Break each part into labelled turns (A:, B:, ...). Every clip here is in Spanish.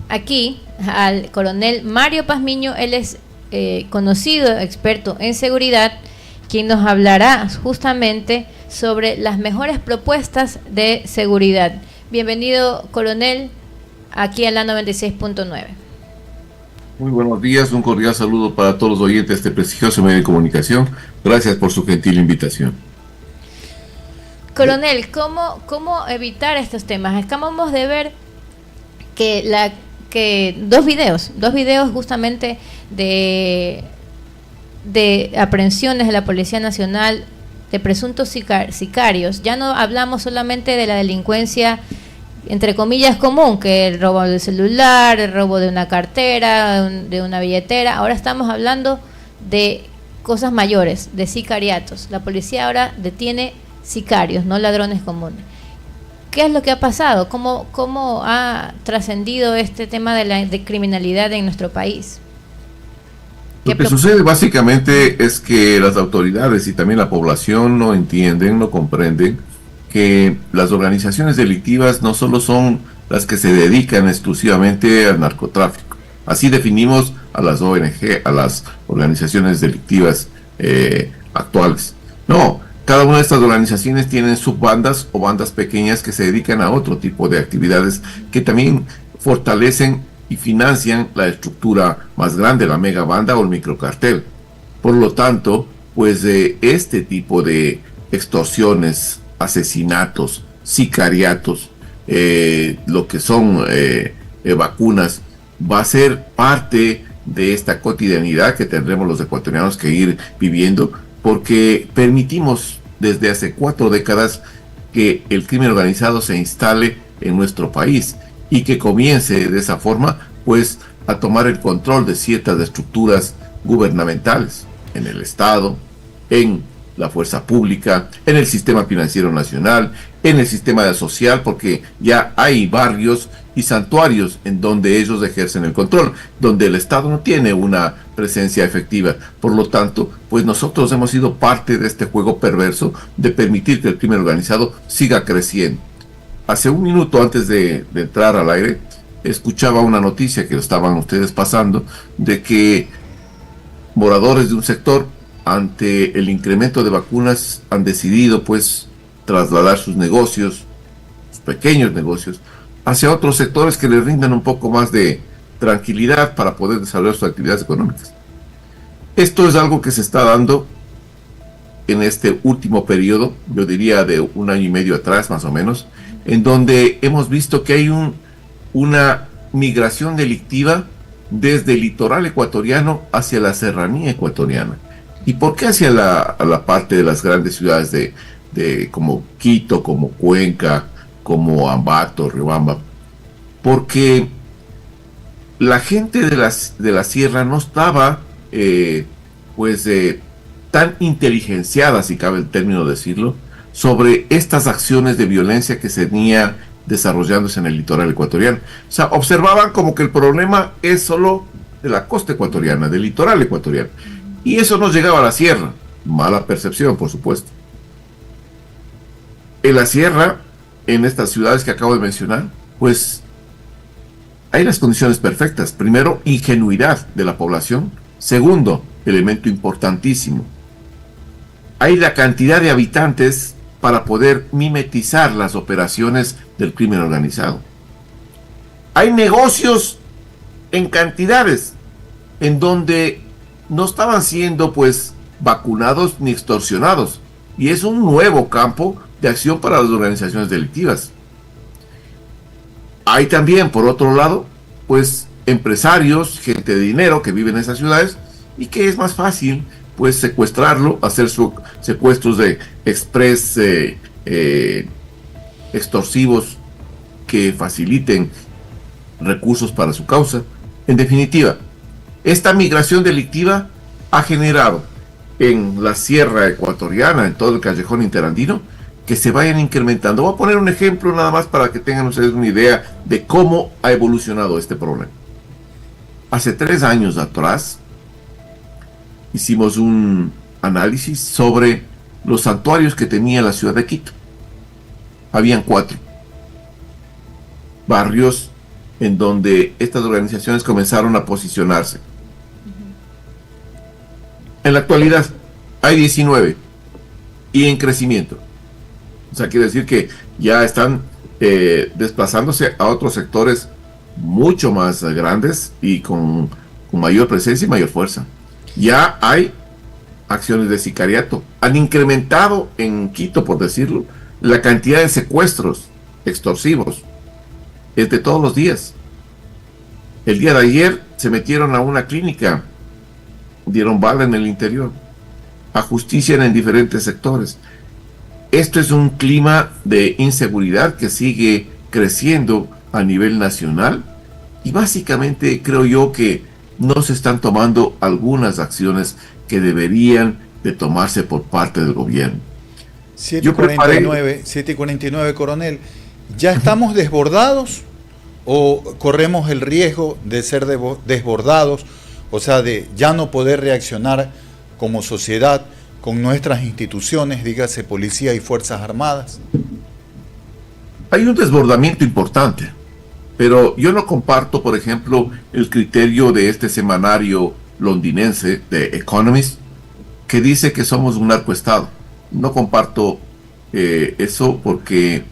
A: aquí al coronel Mario Pazmiño. Él es conocido experto en seguridad, quien nos hablará justamente sobre las mejores propuestas de seguridad. Bienvenido, coronel, aquí a la 96.9.
B: Muy buenos días, un cordial saludo para todos los oyentes de este prestigioso medio de comunicación. Gracias por su gentil invitación.
A: Coronel, ¿cómo evitar estos temas? Acabamos de ver que dos videos justamente de aprehensiones de la Policía Nacional de presuntos sicarios. Ya no hablamos solamente de la delincuencia entre comillas común, que el robo del celular, el robo de una cartera, de una billetera. Ahora estamos hablando de cosas mayores, de sicariatos. La policía ahora detiene sicarios, no ladrones comunes. ¿Qué es lo que ha pasado? ¿Cómo ha trascendido este tema de criminalidad en nuestro país?
B: Lo que sucede básicamente es que las autoridades y también la población no entienden, no comprenden que las organizaciones delictivas no solo son las que se dedican exclusivamente al narcotráfico. Así definimos a las ONG, a las organizaciones delictivas actuales. No, cada una de estas organizaciones tienen subbandas o bandas pequeñas que se dedican a otro tipo de actividades que también fortalecen y financian la estructura más grande, la megabanda o el microcartel. Por lo tanto, pues este tipo de extorsiones, asesinatos, sicariatos, lo que son vacunas, va a ser parte de esta cotidianidad que tendremos los ecuatorianos que ir viviendo, porque permitimos desde hace 4 décadas que el crimen organizado se instale en nuestro país y que comience de esa forma pues a tomar el control de ciertas estructuras gubernamentales en el Estado, en la fuerza pública, en el sistema financiero nacional, en el sistema social, porque ya hay barrios y santuarios en donde ellos ejercen el control, donde el Estado no tiene una presencia efectiva. Por lo tanto, pues nosotros hemos sido parte de este juego perverso de permitir que el crimen organizado siga creciendo. Hace un minuto antes de entrar al aire, escuchaba una noticia que estaban ustedes pasando, de que moradores de un sector, ante el incremento de vacunas, han decidido pues trasladar sus negocios, sus pequeños negocios, hacia otros sectores que les rindan un poco más de tranquilidad para poder desarrollar sus actividades económicas. Esto es algo que se está dando en este último periodo, yo diría de 1 año y medio atrás más o menos, en donde hemos visto que hay una migración delictiva desde el litoral ecuatoriano hacia la serranía ecuatoriana. ¿Y por qué hacia la parte de las grandes ciudades de como Quito, como Cuenca, como Ambato, Riobamba? Porque la gente de la sierra no estaba tan inteligenciada, si cabe el término decirlo, sobre estas acciones de violencia que se venía desarrollándose en el litoral ecuatoriano. O sea, observaban como que el problema es solo de la costa ecuatoriana, del litoral ecuatoriano. Y eso no llegaba a la sierra. Mala percepción, por supuesto. En la sierra, en estas ciudades que acabo de mencionar, pues hay las condiciones perfectas. Primero, ingenuidad de la población. Segundo, elemento importantísimo, hay la cantidad de habitantes para poder mimetizar las operaciones del crimen organizado. Hay negocios en cantidades en donde no estaban siendo pues vacunados ni extorsionados, y es un nuevo campo de acción para las organizaciones delictivas. Hay también, por otro lado, pues empresarios, gente de dinero que vive en esas ciudades y que es más fácil pues secuestrarlo, hacer secuestros de express extorsivos que faciliten recursos para su causa. En definitiva, esta migración delictiva ha generado en la sierra ecuatoriana, en todo el callejón interandino, que se vayan incrementando. Voy a poner un ejemplo nada más para que tengan ustedes una idea de cómo ha evolucionado este problema. Hace 3 años atrás hicimos un análisis sobre los santuarios que tenía la ciudad de Quito. Habían 4 barrios en donde estas organizaciones comenzaron a posicionarse. En la actualidad hay 19 y en crecimiento. O sea, quiere decir que ya están desplazándose a otros sectores mucho más grandes y con mayor presencia y mayor fuerza. Ya hay acciones de sicariato. Han incrementado en Quito, por decirlo, la cantidad de secuestros extorsivos. Es de todos los días. El día de ayer se metieron a una clínica, dieron bala en el interior, ajustician en diferentes sectores. Esto es un clima de inseguridad que sigue creciendo a nivel nacional y básicamente creo yo que no se están tomando algunas acciones que deberían de tomarse por parte del gobierno.
C: 7:49, coronel. ¿Ya estamos desbordados o corremos el riesgo de ser desbordados? O sea, de ya no poder reaccionar como sociedad con nuestras instituciones, dígase policía y fuerzas armadas.
B: Hay un desbordamiento importante, pero yo no comparto, por ejemplo, el criterio de este semanario londinense, The Economist, que dice que somos un narcoestado. No comparto eso, porque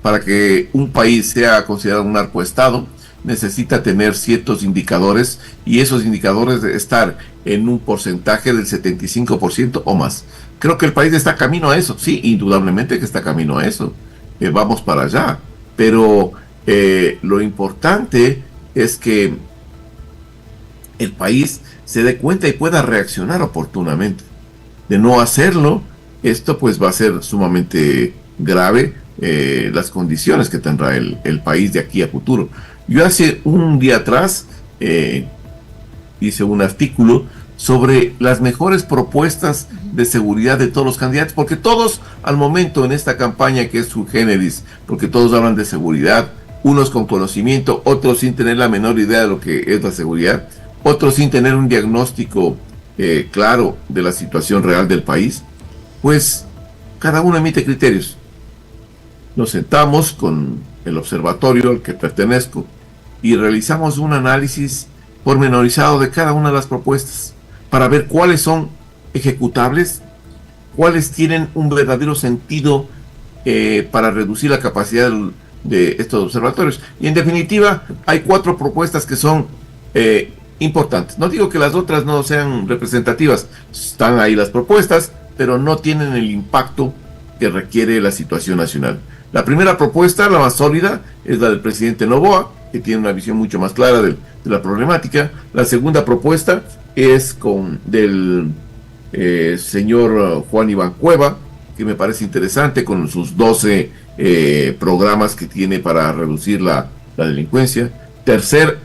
B: para que un país sea considerado un narcoestado necesita tener ciertos indicadores, y esos indicadores de estar en un porcentaje del 75% o más. Creo que el país está camino a eso. Sí, indudablemente que está camino a eso. Vamos para allá. Pero lo importante es que el país se dé cuenta y pueda reaccionar oportunamente. De no hacerlo, esto pues va a ser sumamente grave, las condiciones que tendrá el país de aquí a futuro. Yo hace un día atrás hice un artículo sobre las mejores propuestas de seguridad de todos los candidatos, porque todos al momento en esta campaña, que es sui generis, porque todos hablan de seguridad, unos con conocimiento, otros sin tener la menor idea de lo que es la seguridad, otros sin tener un diagnóstico claro de la situación real del país, pues cada uno emite criterios. Nos sentamos con el observatorio al que pertenezco y realizamos un análisis pormenorizado de cada una de las propuestas para ver cuáles son ejecutables, cuáles tienen un verdadero sentido para reducir la capacidad de estos observatorios. Y en definitiva, hay 4 propuestas que son importantes. No digo que las otras no sean representativas, están ahí las propuestas, pero no tienen el impacto que requiere la situación nacional. La primera propuesta, la más sólida, es la del presidente Noboa, que tiene una visión mucho más clara de la problemática. La segunda propuesta es del señor Juan Iván Cueva, que me parece interesante, con sus 12 programas que tiene para reducir la delincuencia. Tercera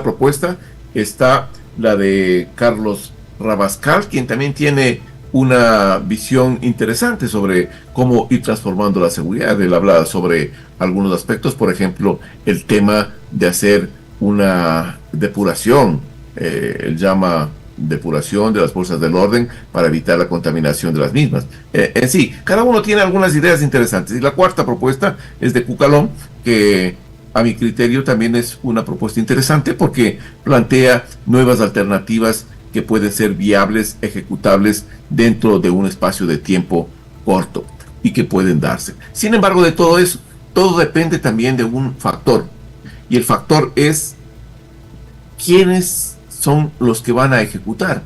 B: propuesta está la de Carlos Rabascal, quien también tiene una visión interesante sobre cómo ir transformando la seguridad. Él habla sobre algunos aspectos, por ejemplo, el tema de hacer una depuración, él llama depuración de las fuerzas del orden para evitar la contaminación de las mismas. En sí, cada uno tiene algunas ideas interesantes. Y la cuarta propuesta es de Cucalón, que a mi criterio también es una propuesta interesante porque plantea nuevas alternativas que pueden ser viables, ejecutables dentro de un espacio de tiempo corto y que pueden darse. Sin embargo, de todo eso, todo depende también de un factor, y el factor es quiénes son los que van a ejecutar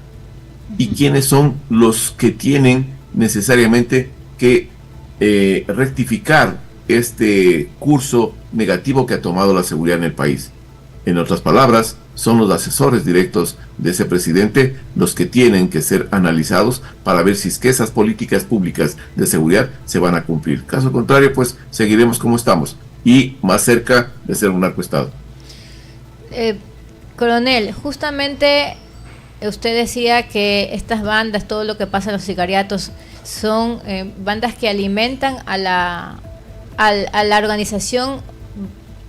B: y quiénes son los que tienen necesariamente que rectificar este curso negativo que ha tomado la seguridad en el país. En otras palabras, son los asesores directos de ese presidente los que tienen que ser analizados para ver si es que esas políticas públicas de seguridad se van a cumplir. Caso contrario, pues seguiremos como estamos y más cerca de ser un narcoestado.
A: Coronel, justamente usted decía que estas bandas, todo lo que pasa en los sicariatos, son bandas que alimentan a la organización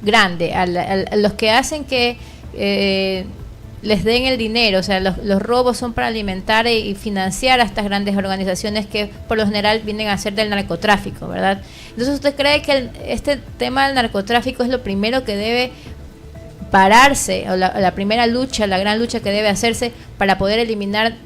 A: grande, a los que hacen que les den el dinero. O sea, los robos son para alimentar y financiar a estas grandes organizaciones que por lo general vienen a ser del narcotráfico, ¿verdad? Entonces, ¿usted cree que este tema del narcotráfico es lo primero que debe pararse, o la primera lucha, la gran lucha que debe hacerse para poder eliminar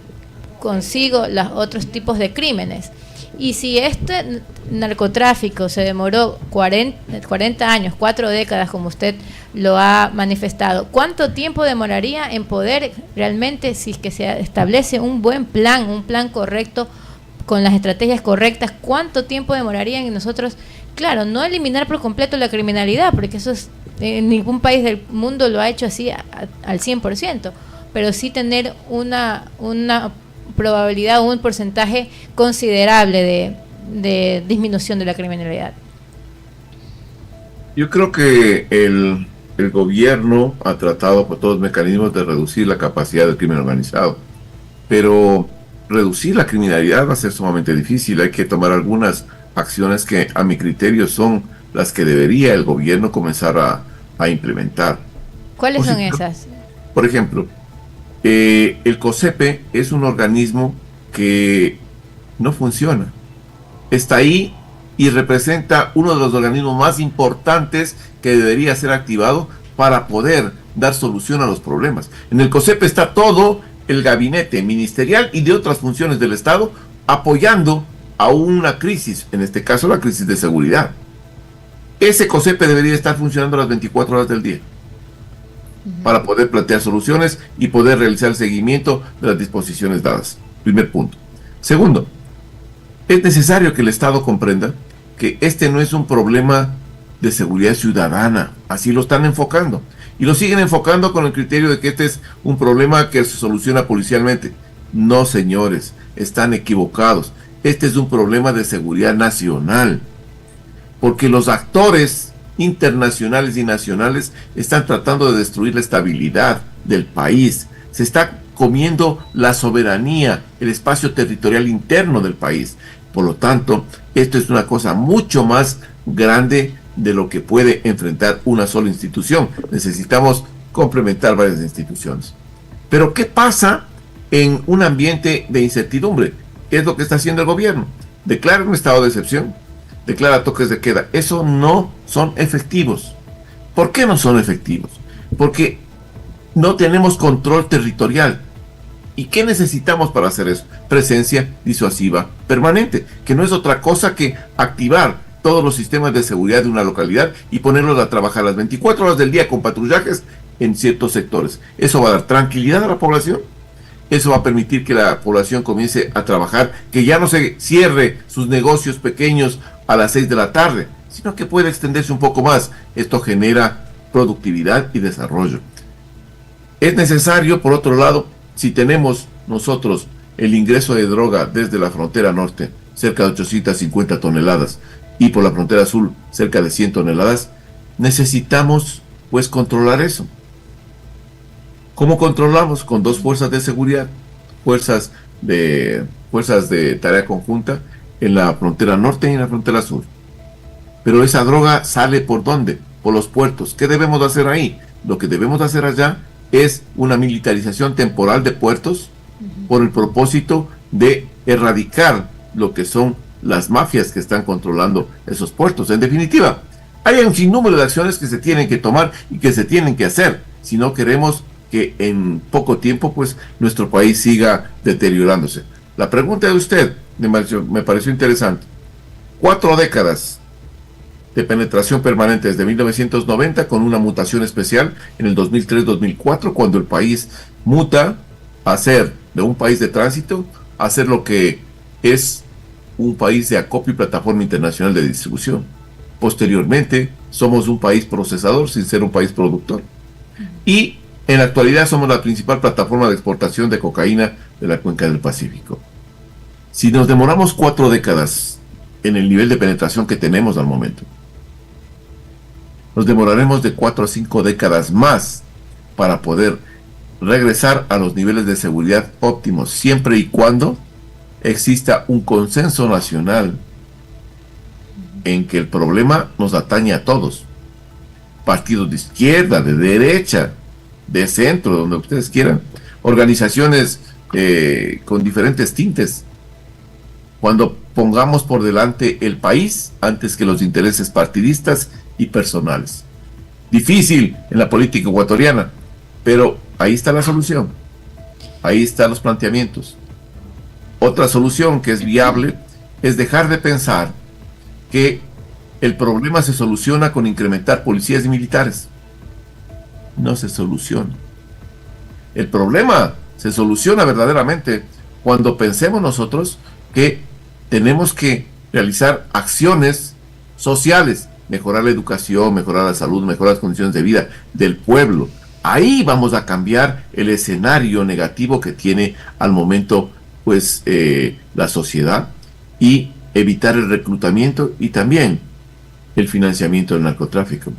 A: consigo los otros tipos de crímenes. Y si este narcotráfico se demoró 40 años, 4 décadas, como usted lo ha manifestado, ¿cuánto tiempo demoraría en poder realmente, si es que se establece un buen plan, un plan correcto, con las estrategias correctas, cuánto tiempo demoraría en nosotros, claro, no eliminar por completo la criminalidad, porque eso es, ningún país del mundo lo ha hecho así al 100%, pero sí tener una probabilidad o un porcentaje considerable de disminución de la criminalidad?
B: Yo creo que el gobierno ha tratado por todos los mecanismos de reducir la capacidad del crimen organizado, pero reducir la criminalidad va a ser sumamente difícil. Hay que tomar algunas acciones que a mi criterio son las que debería el gobierno comenzar a implementar.
A: ¿Cuáles son esas?
B: Por ejemplo, el COSEPE es un organismo que no funciona. Está ahí y representa uno de los organismos más importantes que debería ser activado para poder dar solución a los problemas. En el COSEPE está todo el gabinete ministerial y de otras funciones del Estado apoyando a una crisis, en este caso la crisis de seguridad. Ese COSEPE debería estar funcionando las 24 horas del día para poder plantear soluciones y poder realizar el seguimiento de las disposiciones dadas. Primer punto. Segundo, es necesario que el Estado comprenda que este no es un problema de seguridad ciudadana, así lo están enfocando, y lo siguen enfocando con el criterio de que este es un problema que se soluciona policialmente. No, señores, están equivocados. Este es un problema de seguridad nacional, porque los actores internacionales y nacionales están tratando de destruir la estabilidad del país. Se está comiendo la soberanía, el espacio territorial interno del país. Por lo tanto, esto es una cosa mucho más grande de lo que puede enfrentar una sola institución. Necesitamos complementar varias instituciones. Pero ¿qué pasa en un ambiente de incertidumbre? ¿Qué es lo que está haciendo el gobierno? Declara un estado de excepción, declara toques de queda. Eso no son efectivos. ¿Por qué no son efectivos? Porque no tenemos control territorial. ¿Y qué necesitamos para hacer eso? Presencia disuasiva permanente, que no es otra cosa que activar todos los sistemas de seguridad de una localidad y ponerlos a trabajar las 24 horas del día con patrullajes en ciertos sectores. Eso va a dar tranquilidad a la población. Eso va a permitir que la población comience a trabajar, que ya no se cierre sus negocios pequeños a las 6 de la tarde, sino que puede extenderse un poco más. Esto genera productividad y desarrollo. Es necesario, por otro lado, si tenemos nosotros el ingreso de droga desde la frontera norte, cerca de 850 toneladas, y por la frontera sur, cerca de 100 toneladas, necesitamos, pues, controlar eso. ¿Cómo controlamos? Con 2 fuerzas de seguridad, fuerzas de tarea conjunta en la frontera norte y en la frontera sur. Pero esa droga sale ¿por dónde? Por los puertos. ¿Qué debemos hacer ahí? Lo que debemos hacer allá es una militarización temporal de puertos por el propósito de erradicar lo que son las mafias que están controlando esos puertos. En definitiva, hay un sinnúmero de acciones que se tienen que tomar y que se tienen que hacer si no queremos que en poco tiempo pues nuestro país siga deteriorándose. La pregunta de usted me pareció interesante. 4 décadas de penetración permanente desde 1990 con una mutación especial en el 2003-2004 cuando el país muta a ser de un país de tránsito a ser lo que es un país de acopio y plataforma internacional de distribución. Posteriormente somos un país procesador sin ser un país productor. Y en la actualidad somos la principal plataforma de exportación de cocaína de la cuenca del Pacífico. Si nos demoramos 4 décadas en el nivel de penetración que tenemos al momento, nos demoraremos de 4 a 5 décadas más para poder regresar a los niveles de seguridad óptimos, siempre y cuando exista un consenso nacional en que el problema nos atañe a todos. Partidos de izquierda, de derecha, de centro, donde ustedes quieran, organizaciones con diferentes tintes. Cuando pongamos por delante el país antes que los intereses partidistas y personales. difícil en la política ecuatoriana, pero ahí está la solución, ahí están los planteamientos. Otra solución que es viable es dejar de pensar que el problema se soluciona con incrementar policías y militares. No se soluciona. El problema se soluciona verdaderamente cuando pensemos nosotros que tenemos que realizar acciones sociales, mejorar la educación, mejorar la salud, mejorar las condiciones de vida del pueblo. Ahí vamos a cambiar el escenario negativo que tiene al momento pues la sociedad, y evitar el reclutamiento y también el financiamiento del narcotráfico.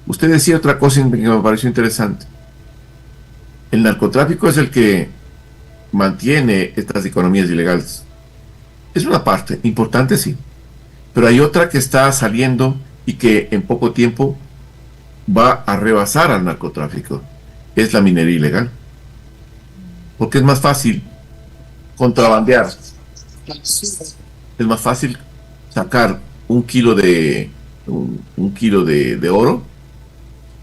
B: Usted decía otra cosa que me pareció interesante. El narcotráfico es el que mantiene estas economías ilegales. Es una parte importante, sí, pero hay otra que está saliendo y que en poco tiempo va a rebasar al narcotráfico. Es la minería ilegal, porque es más fácil contrabandear. Es más fácil sacar un kilo de oro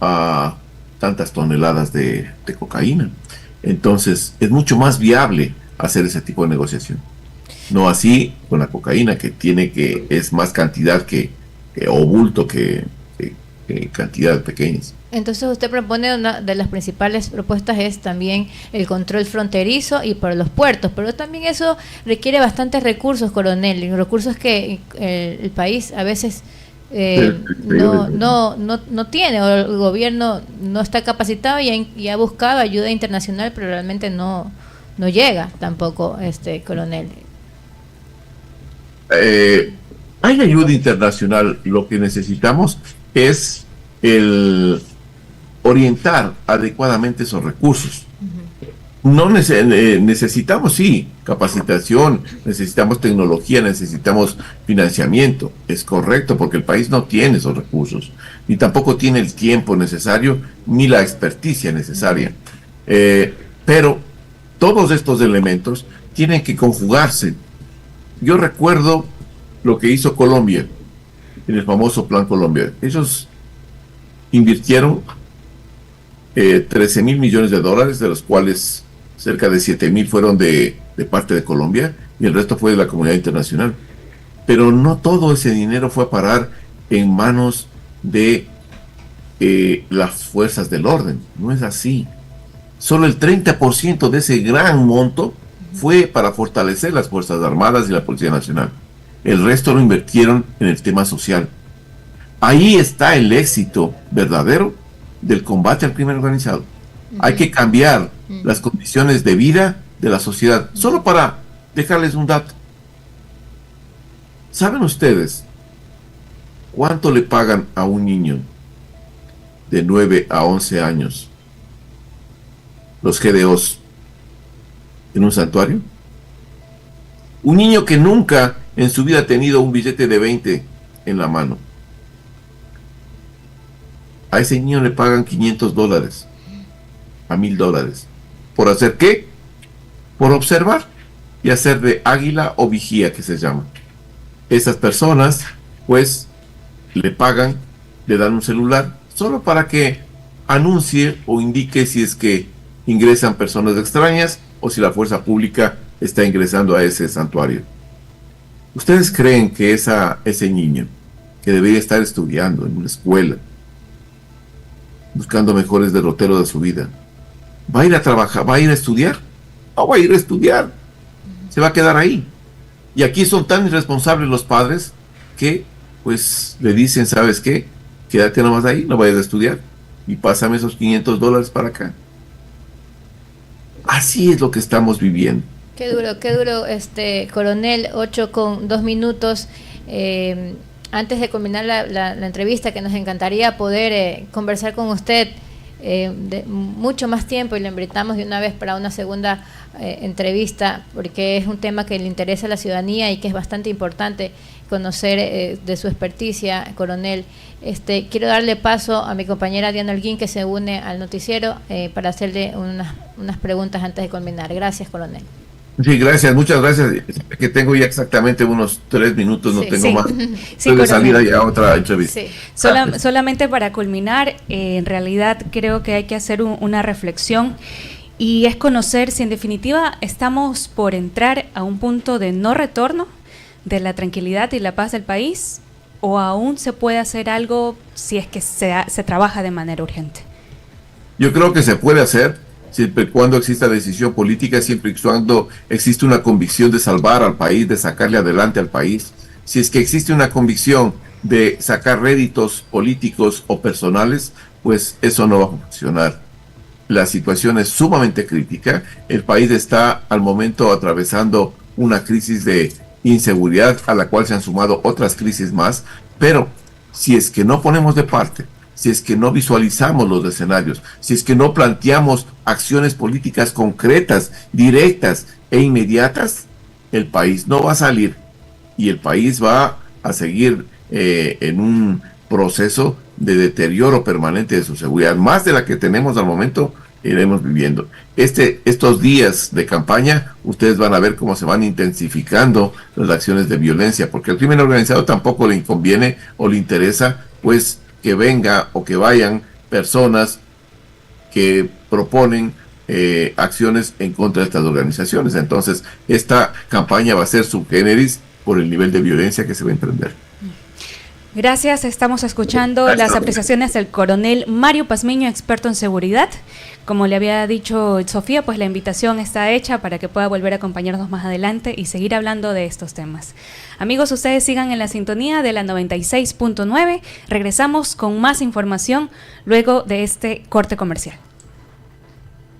B: a tantas toneladas de cocaína. Entonces es mucho más viable hacer ese tipo de negociación. No así con la cocaína, que es más cantidad o bulto que cantidades pequeñas.
A: Entonces usted propone, una de las principales propuestas es también el control fronterizo y por los puertos, pero también eso requiere bastantes recursos, coronel, y recursos que el país a veces no tiene, o el gobierno no está capacitado y ha buscado ayuda internacional, pero realmente no llega tampoco, coronel.
B: Hay ayuda internacional. Lo que necesitamos es el orientar adecuadamente esos recursos. No necesitamos, sí, capacitación, necesitamos tecnología, necesitamos financiamiento. Es correcto, porque el país no tiene esos recursos, ni tampoco tiene el tiempo necesario, ni la experticia necesaria. Pero todos estos elementos tienen que conjugarse. Yo recuerdo lo que hizo Colombia en el famoso Plan Colombia. Ellos invirtieron 13.000 millones de dólares, de los cuales cerca de 7.000 fueron de parte de Colombia y el resto fue de la comunidad internacional. Pero no todo ese dinero fue a parar en manos de las fuerzas del orden. No es así. Solo el 30% de ese gran monto fue para fortalecer las Fuerzas Armadas y la Policía Nacional. El resto lo invirtieron en el tema social. Ahí está el éxito verdadero del combate al crimen organizado. Hay que cambiar las condiciones de vida de la sociedad. Solo para dejarles un dato. ¿Saben ustedes cuánto le pagan a un niño de 9 a 11 años los GDOs en un santuario? Un niño que nunca en su vida ha tenido un billete de 20 en la mano. A ese niño le pagan $500 a $1,000. ¿Por hacer qué? Por observar y hacer de águila o vigía, que se llama. Esas personas, pues, le pagan, le dan un celular, solo para que anuncie o indique si es que ingresan personas extrañas o si la fuerza pública está ingresando a ese santuario. ¿Ustedes creen que ese niño, que debería estar estudiando en una escuela, buscando mejores derroteros de su vida, va a ir a trabajar, va a ir a estudiar? No va a ir a estudiar, se va a quedar ahí. Y aquí son tan irresponsables los padres que pues le dicen, ¿sabes qué? Quédate nomás ahí, no vayas a estudiar y pásame esos $500 para acá. Así es lo que estamos viviendo.
A: Qué duro, coronel. 8:02. Antes de culminar la entrevista, que nos encantaría poder conversar con usted de mucho más tiempo, y le invitamos de una vez para una segunda entrevista, porque es un tema que le interesa a la ciudadanía y que es bastante importante conocer de su experticia, coronel. Quiero darle paso a mi compañera Diana Holguín, que se une al noticiero, para hacerle unas preguntas antes de culminar. Gracias, coronel.
B: Sí, gracias, muchas gracias. Que tengo ya exactamente unos 3 minutos, no tengo más.
D: Sí,
B: de salida ya a otra entrevista.
D: Sí. Solamente para culminar, en realidad creo que hay que hacer una reflexión y es conocer si en definitiva estamos por entrar a un punto de no retorno de la tranquilidad y la paz del país, o aún se puede hacer algo si es que se trabaja de manera urgente.
B: Yo creo que se puede hacer siempre y cuando exista decisión política, siempre y cuando existe una convicción de salvar al país, de sacarle adelante al país. Si es que existe una convicción de sacar réditos políticos o personales, pues eso no va a funcionar. La situación es sumamente crítica. El país está al momento atravesando una crisis de inseguridad a la cual se han sumado otras crisis más, pero si es que no ponemos de parte, si es que no visualizamos los escenarios, si es que no planteamos acciones políticas concretas, directas e inmediatas, el país no va a salir y el país va a seguir en un proceso de deterioro permanente de su seguridad, más de la que tenemos al momento. Iremos viviendo. Estos días de campaña, ustedes van a ver cómo se van intensificando las acciones de violencia, porque al crimen organizado tampoco le conviene o le interesa, pues, que venga o que vayan personas que proponen acciones en contra de estas organizaciones. Entonces, esta campaña va a ser sub generis por el nivel de violencia que se va a emprender.
D: Gracias, estamos escuchando las apreciaciones del coronel Mario Pazmiño, experto en seguridad. Como le había dicho Sofía, pues la invitación está hecha para que pueda volver a acompañarnos más adelante y seguir hablando de estos temas. Amigos, ustedes sigan en la sintonía de la 96.9. Regresamos con más información luego de este corte comercial.